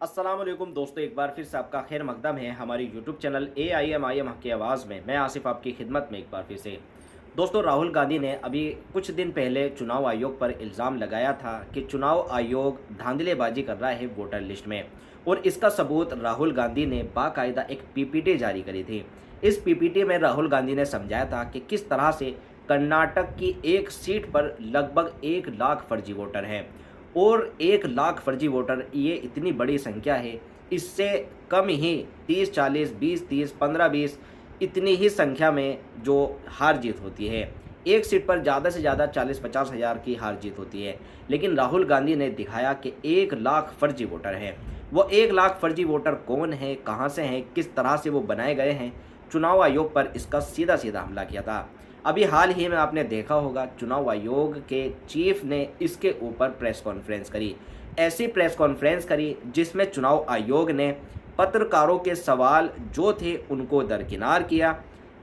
अस्सलामुअलैकुम दोस्तों, एक बार फिर से आपका खैर मकदम है हमारी यूट्यूब चैनल AIM हक की आवाज़ में। मैं आसिफ आपकी खिदमत में एक बार फिर से। दोस्तों, राहुल गांधी ने अभी कुछ दिन पहले चुनाव आयोग पर इल्ज़ाम लगाया था कि चुनाव आयोग धांधलेबाजी कर रहा है वोटर लिस्ट में, और इसका सबूत राहुल गांधी ने बाकायदा एक PPT जारी करी थी। इस PPT में राहुल गांधी ने समझाया था कि किस तरह से कर्नाटक की एक सीट पर लगभग 1 लाख फर्जी वोटर हैं, और 1 लाख फर्जी वोटर ये इतनी बड़ी संख्या है। इससे कम ही 30-40, 20-30, 15-20 इतनी ही संख्या में जो हार जीत होती है। एक सीट पर ज़्यादा से ज़्यादा 40-50 हज़ार की हार जीत होती है, लेकिन राहुल गांधी ने दिखाया कि 1 लाख फर्जी वोटर हैं। वो 1 लाख फर्जी वोटर कौन है, कहाँ से हैं, किस तरह से वो बनाए गए हैं, चुनाव आयोग पर इसका सीधा सीधा हमला किया था। अभी हाल ही में आपने देखा होगा, चुनाव आयोग के चीफ ने इसके ऊपर प्रेस कॉन्फ्रेंस करी। ऐसी प्रेस कॉन्फ्रेंस करी जिसमें चुनाव आयोग ने पत्रकारों के सवाल जो थे उनको दरकिनार किया,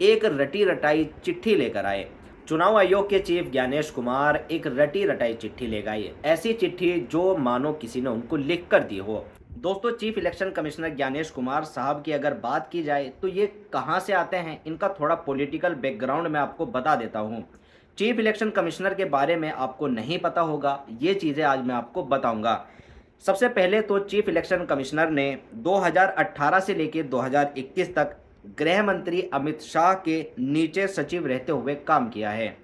एक रटी रटाई चिट्ठी लेकर आए। चुनाव आयोग के चीफ ज्ञानेश कुमार एक रटी रटाई चिट्ठी ले गए, ऐसी चिट्ठी जो मानो किसी ने उनको लिख कर दी हो। दोस्तों, chief election commissioner Gyanesh Kumar साहब की अगर बात की जाए तो ये कहाँ से आते हैं, इनका थोड़ा पॉलिटिकल बैकग्राउंड मैं आपको बता देता हूँ। चीफ इलेक्शन कमिश्नर के बारे में आपको नहीं पता होगा, ये चीज़ें आज मैं आपको बताऊंगा। सबसे पहले तो चीफ इलेक्शन कमिश्नर ने 2018 से लेकर 2021 तक गृह मंत्री अमित शाह के नीचे सचिव रहते हुए काम किया है।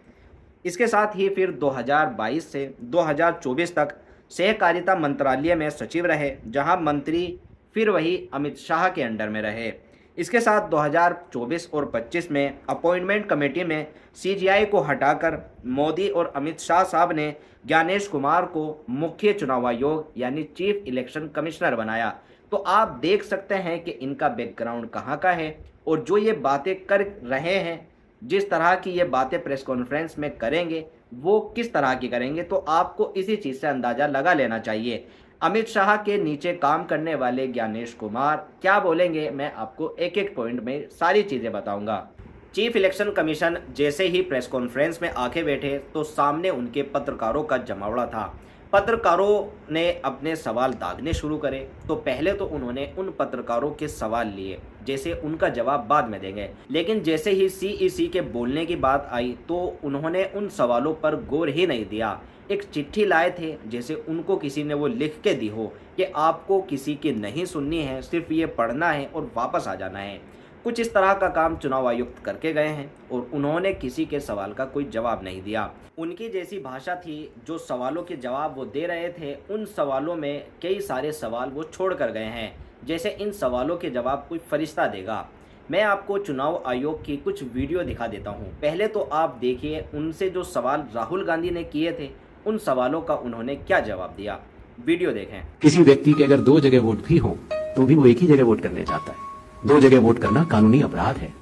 इसके साथ ही फिर 2022 से 2024 तक सहकारिता मंत्रालय में सचिव रहे, जहां मंत्री फिर वही अमित शाह के अंडर में रहे। इसके साथ 2024 और 25 में अपॉइंटमेंट कमेटी में CGI को हटाकर मोदी और अमित शाह साहब ने ज्ञानेश कुमार को मुख्य चुनाव आयोग यानी चीफ इलेक्शन कमिश्नर बनाया। तो आप देख सकते हैं कि इनका बैकग्राउंड कहाँ का है, और जो ये बातें कर रहे हैं, जिस तरह की ये बातें प्रेस कॉन्फ्रेंस में करेंगे, वो किस तरह की करेंगे, तो आपको इसी चीज़ से अंदाज़ा लगा लेना चाहिए। अमित शाह के नीचे काम करने वाले ज्ञानेश कुमार क्या बोलेंगे, मैं आपको एक एक पॉइंट में सारी चीज़ें बताऊंगा। चीफ इलेक्शन कमीशन जैसे ही प्रेस कॉन्फ्रेंस में आके बैठे तो सामने उनके पत्रकारों का जमावड़ा था। पत्रकारों ने अपने सवाल दागने शुरू करे, तो पहले तो उन्होंने उन पत्रकारों के सवाल लिए, जैसे उनका जवाब बाद में देंगे, लेकिन जैसे ही CEC के बोलने की बात आई तो उन्होंने उन सवालों पर गौर ही नहीं दिया। एक चिट्ठी लाए थे, जैसे उनको किसी ने वो लिख के दी हो कि आपको किसी की नहीं सुननी है, सिर्फ ये पढ़ना है और वापस आ जाना है। कुछ इस तरह का काम चुनाव आयुक्त करके गए हैं, और उन्होंने किसी के सवाल का कोई जवाब नहीं दिया। उनकी जैसी भाषा थी, जो सवालों के जवाब वो दे रहे थे, उन सवालों में कई सारे सवाल वो छोड़ कर गए हैं, जैसे इन सवालों के जवाब कोई फरिश्ता देगा। मैं आपको चुनाव आयोग की कुछ वीडियो दिखा देता हूं। पहले तो आप देखिए उनसे जो सवाल राहुल गांधी ने किए थे, उन सवालों का उन्होंने क्या जवाब दिया। वीडियो देखें। किसी व्यक्ति के अगर 2 जगह वोट भी हो तो भी वो एक ही जगह वोट करने जाता है। 2 जगह वोट करना कानूनी अपराध है,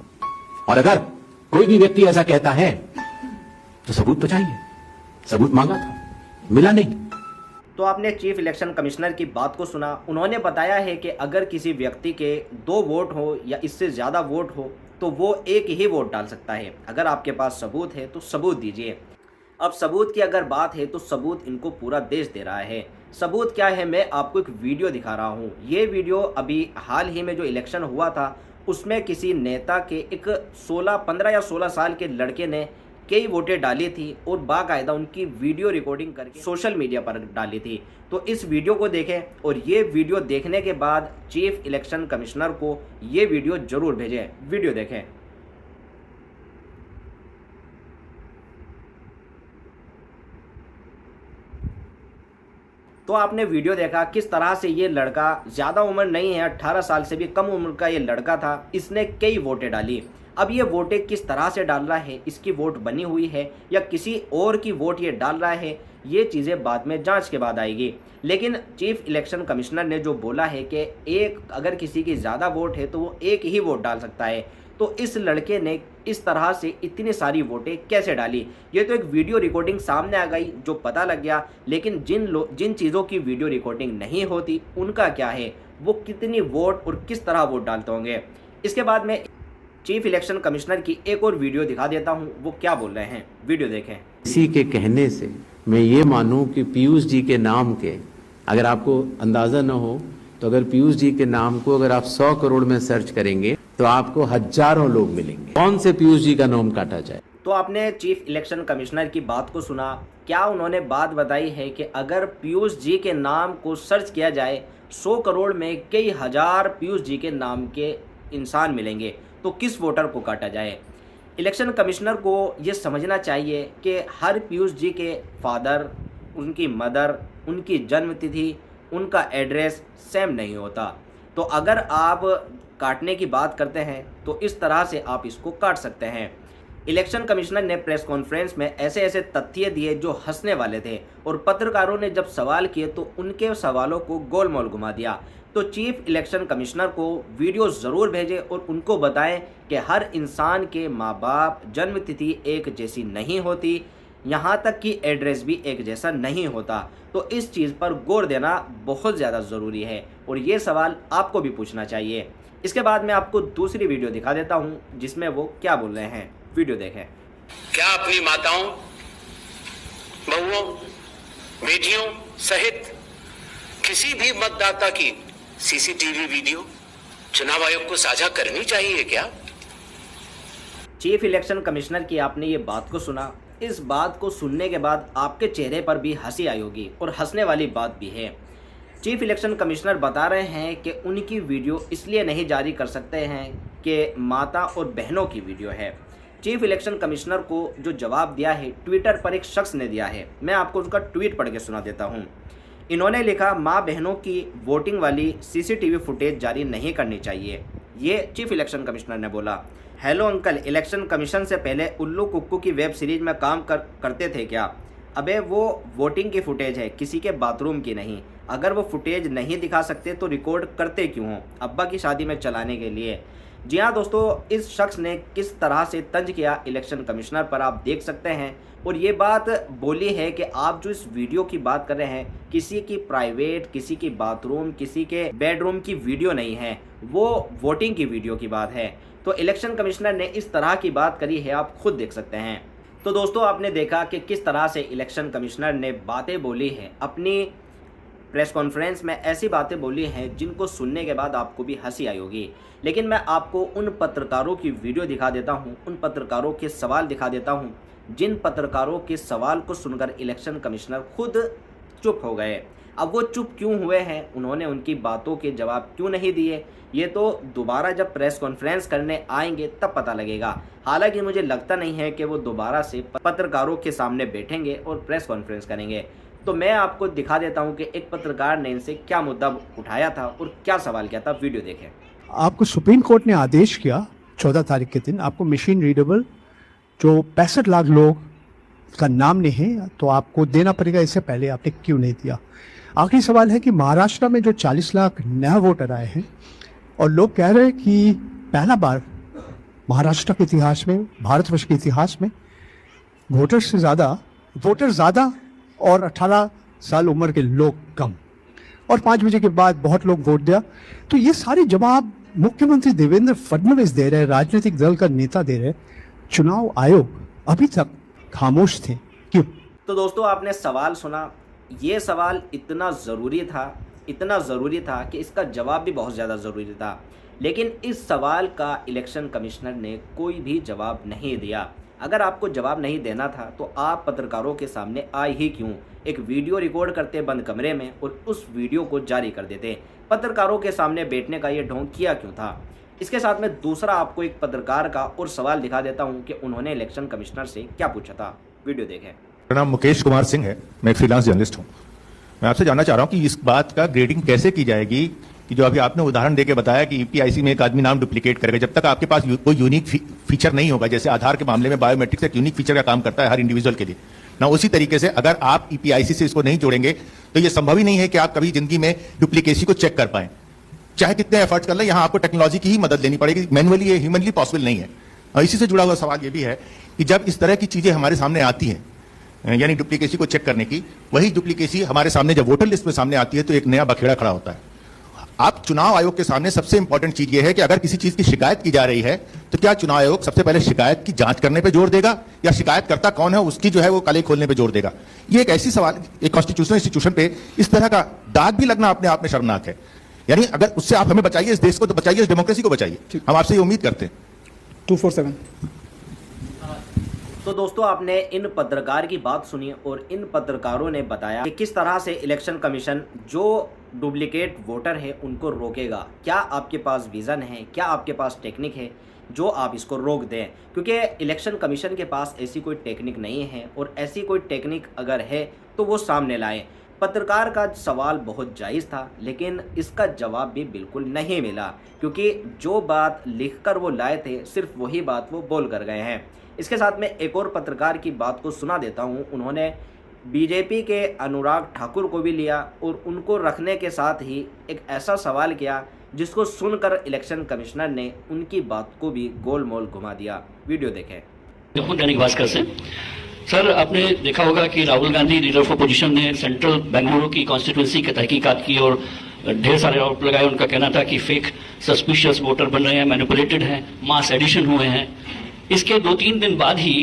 और अगर कोई भी व्यक्ति ऐसा कहता है तो सबूत तो चाहिए। सबूत मांगा था, मिला नहीं। तो आपने चीफ इलेक्शन कमिश्नर की बात को सुना। उन्होंने बताया है कि अगर किसी व्यक्ति के 2 वोट हो या इससे ज़्यादा वोट हो तो वो एक ही वोट डाल सकता है। अगर आपके पास सबूत है तो सबूत दीजिए। अब सबूत की अगर बात है तो सबूत इनको पूरा देश दे रहा है। सबूत क्या है, मैं आपको एक वीडियो दिखा रहा हूँ। ये वीडियो अभी हाल ही में जो इलेक्शन हुआ था उसमें किसी नेता के एक 15 या 16 साल के लड़के ने कई वोटें डाली थी, और बाकायदा उनकी वीडियो रिकॉर्डिंग करके सोशल मीडिया पर डाली थी। तो इस वीडियो को देखें, और ये वीडियो देखने के बाद चीफ इलेक्शन कमिश्नर को ये वीडियो ज़रूर भेजें। वीडियो देखें। तो आपने वीडियो देखा किस तरह से ये लड़का, ज़्यादा उम्र नहीं है, 18 साल से भी कम उम्र का ये लड़का था, इसने कई वोटें डाली। अब ये वोटें किस तरह से डाल रहा है, इसकी वोट बनी हुई है या किसी और की वोट ये डाल रहा है, ये चीज़ें बाद में जांच के बाद आएगी। लेकिन चीफ इलेक्शन कमिश्नर ने जो बोला है कि अगर किसी की ज़्यादा वोट है तो वो एक ही वोट डाल सकता है, तो इस लड़के ने इस तरह से इतनी सारी वोटें कैसे डाली, ये तो एक वीडियो रिकॉर्डिंग सामने आ गई जो पता लग गया। लेकिन जिन चीज़ों की वीडियो रिकॉर्डिंग नहीं होती उनका क्या है, वो कितनी वोट और किस तरह वोट डालते होंगे। इसके बाद में चीफ इलेक्शन कमिश्नर की एक और वीडियो दिखा देता हूं, वो क्या बोल रहे हैं। वीडियो देखें। इसी के कहने से मैं ये मानूं कि पीयूष जी के नाम के, अगर आपको अंदाज़ा न हो तो अगर पीयूष जी के नाम को अगर आप 100 करोड़ में सर्च करेंगे तो आपको हजारों लोग मिलेंगे। कौन से पीयूष जी का नाम काटा जाए? तो आपने चीफ इलेक्शन कमिश्नर की बात को सुना। क्या उन्होंने बात बताई है कि अगर पीयूष जी के नाम को सर्च किया जाए 100 करोड़ में कई हजार पीयूष जी के नाम के इंसान मिलेंगे, तो किस वोटर को काटा जाए? इलेक्शन कमिश्नर को ये समझना चाहिए कि हर पीयूष जी के फादर, उनकी मदर, उनकी जन्मतिथि, उनका एड्रेस सेम नहीं होता। तो अगर आप काटने की बात करते हैं तो इस तरह से आप इसको काट सकते हैं। इलेक्शन कमिश्नर ने प्रेस कॉन्फ्रेंस में ऐसे ऐसे तथ्य दिए जो हंसने वाले थे, और पत्रकारों ने जब सवाल किए तो उनके सवालों को गोलमोल घुमा दिया। तो चीफ इलेक्शन कमिश्नर को वीडियो ज़रूर भेजें और उनको बताएं कि हर इंसान के माँ बाप, जन्मतिथि एक जैसी नहीं होती, यहाँ तक कि एड्रेस भी एक जैसा नहीं होता। तो इस चीज़ पर गौर देना बहुत ज़्यादा ज़रूरी है और ये सवाल आपको भी पूछना चाहिए। इसके बाद मैं आपको दूसरी वीडियो दिखा देता हूँ जिसमें वो क्या बोल रहे हैं। वीडियो देखें। क्या अपनी माताओं, बहुओं, बेटियों सहित किसी भी मतदाता की सीसीटीवी वीडियो चुनाव आयोग को साझा करनी चाहिए क्या? चीफ इलेक्शन कमिश्नर की आपने ये बात को सुना। इस बात को सुनने के बाद आपके चेहरे पर भी हंसी आई होगी, और हंसने वाली बात भी है। चीफ इलेक्शन कमिश्नर बता रहे हैं कि उनकी वीडियो इसलिए नहीं जारी कर सकते हैं कि माता और बहनों की वीडियो है। चीफ इलेक्शन कमिश्नर को जो जवाब दिया है ट्विटर पर एक शख्स ने दिया है। मैं आपको उसका ट्वीट पढ़ के सुना देता हूँ। इन्होंने लिखा, माँ बहनों की वोटिंग वाली सीसीटीवी फुटेज जारी नहीं करनी चाहिए। ये चीफ इलेक्शन कमिश्नर ने बोला। हेलो अंकल, इलेक्शन कमीशन से पहले उल्लू कुक्कू की वेब सीरीज में काम करते थे क्या? अबे वो वोटिंग की फुटेज है, किसी के बाथरूम की नहीं। अगर वो फुटेज नहीं दिखा सकते तो रिकॉर्ड करते क्यों हो? अब्बा की शादी में चलाने के लिए। जी हाँ दोस्तों, इस शख्स ने किस तरह से तंज किया इलेक्शन कमिश्नर पर आप देख सकते हैं। और ये बात बोली है कि आप जो इस वीडियो की बात कर रहे हैं, किसी की प्राइवेट, किसी की बाथरूम, किसी के बेडरूम की वीडियो नहीं है, वो वोटिंग की वीडियो की बात है। तो इलेक्शन कमिश्नर ने इस तरह की बात करी है, आप खुद देख सकते हैं। तो दोस्तों, आपने देखा कि किस तरह से इलेक्शन कमिश्नर ने बातें बोली हैं, अपनी प्रेस कॉन्फ्रेंस में ऐसी बातें बोली हैं जिनको सुनने के बाद आपको भी हंसी आई होगी। लेकिन मैं आपको उन पत्रकारों की वीडियो दिखा देता हूं, उन पत्रकारों के सवाल दिखा देता हूं जिन पत्रकारों के सवाल को सुनकर इलेक्शन कमिश्नर खुद चुप हो गए। अब वो चुप क्यों हुए हैं, उन्होंने उनकी बातों के जवाब क्यों नहीं दिए, ये तो दोबारा जब प्रेस कॉन्फ्रेंस करने आएंगे तब पता लगेगा। हालांकि मुझे लगता नहीं है कि वो दोबारा से पत्रकारों के सामने बैठेंगे और प्रेस कॉन्फ्रेंस करेंगे। तो मैं आपको दिखा देता हूं कि एक पत्रकार ने इनसे क्या मुद्दा उठाया था और क्या सवाल किया था। वीडियो देखें। आपको सुप्रीम कोर्ट ने आदेश किया 14 तारीख के दिन, आपको मशीन रीडेबल जो 65 लाख लोग का नाम नहीं है तो आपको देना पड़ेगा। इससे पहले आपने क्यों नहीं दिया? आखिरी सवाल है कि महाराष्ट्र में जो 40 लाख नया वोटर आए हैं और लोग कह रहे हैं कि पहला बार महाराष्ट्र के इतिहास में, भारतवर्ष के इतिहास में वोटर ज़्यादा और 18 साल उम्र के लोग कम, और 5 बजे के बाद बहुत लोग वोट दिया। तो ये सारे जवाब मुख्यमंत्री देवेंद्र फडणवीस दे रहे, राजनीतिक दल का नेता दे रहे, चुनाव आयोग अभी तक खामोश थे, क्यों? तो दोस्तों, आपने सवाल सुना। ये सवाल इतना ज़रूरी था कि इसका जवाब भी बहुत ज़्यादा ज़रूरी था। लेकिन इस सवाल का इलेक्शन कमिश्नर ने कोई भी जवाब नहीं दिया। अगर आपको जवाब नहीं देना था तो आप पत्रकारों के सामने आए ही क्यों? एक वीडियो रिकॉर्ड करते बंद कमरे में और उस वीडियो को जारी कर देते। पत्रकारों के सामने बैठने का ये ढोंग किया क्यों था? इसके साथ में दूसरा आपको एक पत्रकार का और सवाल दिखा देता हूं कि उन्होंने इलेक्शन कमिश्नर से क्या पूछा था। वीडियो देखें। मेरा नाम मुकेश कुमार सिंह है, मैं एक फ्रीलांस जर्नलिस्ट हूं। मैं आपसे जानना चाह रहा हूं कि इस बात का ग्रेडिंग कैसे की जाएगी कि जो अभी आपने उदाहरण देके बताया कि ईपीआईसी में एक आदमी नाम डुप्लीकेट करेगा, जब तक आपके पास कोई यूनिक फीचर नहीं होगा, जैसे आधार के मामले में बायोमेट्रिक्स एक यूनिक फीचर का काम करता है हर इंडिविजुअल के लिए ना, उसी तरीके से अगर आप ईपीआईसी से इसको नहीं जोड़ेंगे तो यह संभव ही नहीं है कि आप कभी जिंदगी में डुप्लीकेसी को चेक कर पाए, चाहे कितने एफर्ट्स कर ले। यहां आपको टेक्नोलॉजी की ही मदद लेनी पड़ेगी, मैनुअली ये ह्यूमनली पॉसिबल नहीं है। और इसी से जुड़ा हुआ सवाल यह भी है कि जब इस तरह की चीजें हमारे सामने आती हैं, यानी डुप्लीकेसी को चेक करने की, वही डुप्लीकेसी हमारे सामने जब वोटर लिस्ट में सामने आती है तो एक नया बखेड़ा खड़ा होता है। आप चुनाव आयोग के सामने सबसे इंपॉर्टेंट चीज यह है कि अगर किसी चीज की शिकायत की जा रही है तो क्या चुनाव आयोग सबसे पहले शिकायत की जांच करने पे जोर देगा या शिकायतकर्ता कौन है उसकी जो है वो काले खोलने पे जोर देगा? ये एक ऐसी सवाल, एक कॉन्स्टिट्यूशनल इंस्टीट्यूशन पे इस तरह का दाग भी लगना अपने आप में शर्मनाक है। यानी अगर उससे आप हमें बचाइए, इस देश को तो बचाइए, इस डेमोक्रेसी को बचाइए, हम आपसे ये उम्मीद करते हैं। 247। तो दोस्तों, आपने इन पत्रकार की बात सुनी और इन पत्रकारों ने बताया कि किस तरह से इलेक्शन कमीशन जो डुप्लीकेट वोटर है उनको रोकेगा। क्या आपके पास विज़न है, क्या आपके पास टेक्निक है जो आप इसको रोक दें? क्योंकि इलेक्शन कमीशन के पास ऐसी कोई टेक्निक नहीं है, और ऐसी कोई टेक्निक अगर है तो वो सामने लाएं। पत्रकार का सवाल बहुत जायज़ था, लेकिन इसका जवाब भी बिल्कुल नहीं मिला, क्योंकि जो बात लिखकर वो लाए थे सिर्फ वही बात वो बोल कर गए हैं। इसके साथ में एक और पत्रकार की बात को सुना देता हूं। उन्होंने बीजेपी के अनुराग ठाकुर को भी लिया और उनको रखने के साथ ही एक ऐसा सवाल किया जिसको सुनकर इलेक्शन कमिश्नर ने उनकी बात को भी गोलमोल घुमा दिया। वीडियो देखें। दैनिक भास्कर से। सर, आपने देखा होगा कि Rahul Gandhi leader of opposition ने सेंट्रल बेंगलुरु की कॉन्स्टिट्यूंसी की तहकीकात की और ढेर सारे आरोप लगाए। उनका कहना था कि फेक सस्पिशियस वोटर बन रहे हैं, मैनिपुलेटेड हैं, मास एडिशन हुए हैं। इसके 2-3 दिन बाद ही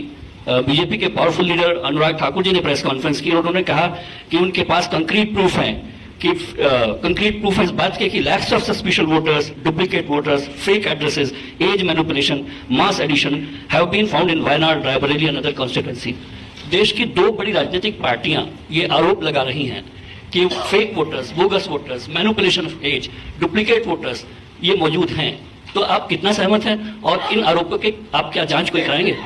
बीजेपी के पावरफुल लीडर अनुराग ठाकुर जी ने प्रेस कॉन्फ्रेंस की और उन्होंने कहा कि उनके पास कंक्रीट प्रूफ है कि कंक्रीट प्रूफ है इस बात के कि lakhs of suspicious voters, duplicate voters, fake addresses, age manipulation, mass addition have been found in Wayanad, Raebareli and other constituency. देश की 2 बड़ी राजनीतिक पार्टियां ये आरोप लगा रही हैं कि fake voters, bogus voters, manipulation of age, duplicate voters ये मौजूद हैं। तो आप कितना सहमत हैं और इन आरोपों के आप क्या जांच कोई कराएंगे?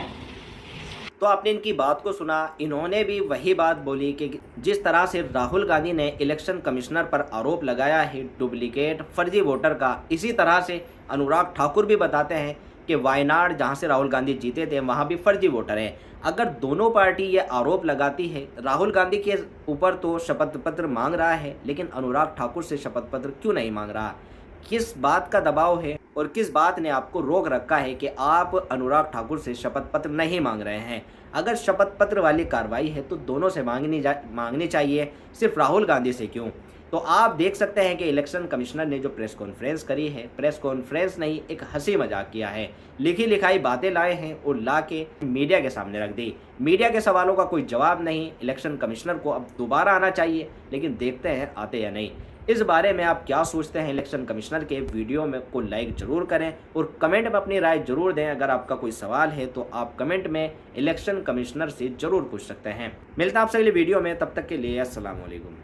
तो आपने इनकी बात को सुना। इन्होंने भी वही बात बोली कि जिस तरह से राहुल गांधी ने इलेक्शन कमिश्नर पर आरोप लगाया है डुप्लीकेट फर्जी वोटर का, इसी तरह से अनुराग ठाकुर भी बताते हैं कि वायनाड जहां से राहुल गांधी जीते थे वहां भी फर्जी वोटर है। अगर दोनों पार्टी ये आरोप लगाती है, राहुल गांधी के ऊपर तो शपथ पत्र मांग रहा है, लेकिन अनुराग ठाकुर से शपथ पत्र क्यों नहीं मांग रहा? किस बात का दबाव है और किस बात ने आपको रोक रखा है कि आप अनुराग ठाकुर से शपथ पत्र नहीं मांग रहे हैं? अगर शपथ पत्र वाली कार्रवाई है तो दोनों से मांगनी चाहिए, सिर्फ राहुल गांधी से क्यों? तो आप देख सकते हैं कि इलेक्शन कमिश्नर ने जो प्रेस कॉन्फ्रेंस करी है, प्रेस कॉन्फ्रेंस नहीं, एक हंसी मजाक किया है। लिखी लिखाई बातें लाए हैं और ला के मीडिया के सामने रख दी। मीडिया के सवालों का कोई जवाब नहीं। इलेक्शन कमिश्नर को अब दोबारा आना चाहिए, लेकिन देखते हैं आते या नहीं। इस बारे में आप क्या सोचते हैं इलेक्शन कमिश्नर के? वीडियो में को लाइक जरूर करें और कमेंट में अपनी राय जरूर दें। अगर आपका कोई सवाल है तो आप कमेंट में इलेक्शन कमिश्नर से जरूर पूछ सकते हैं। मिलता है आपसे अगली वीडियो में, तब तक के लिए अस्सलाम वालेकुम।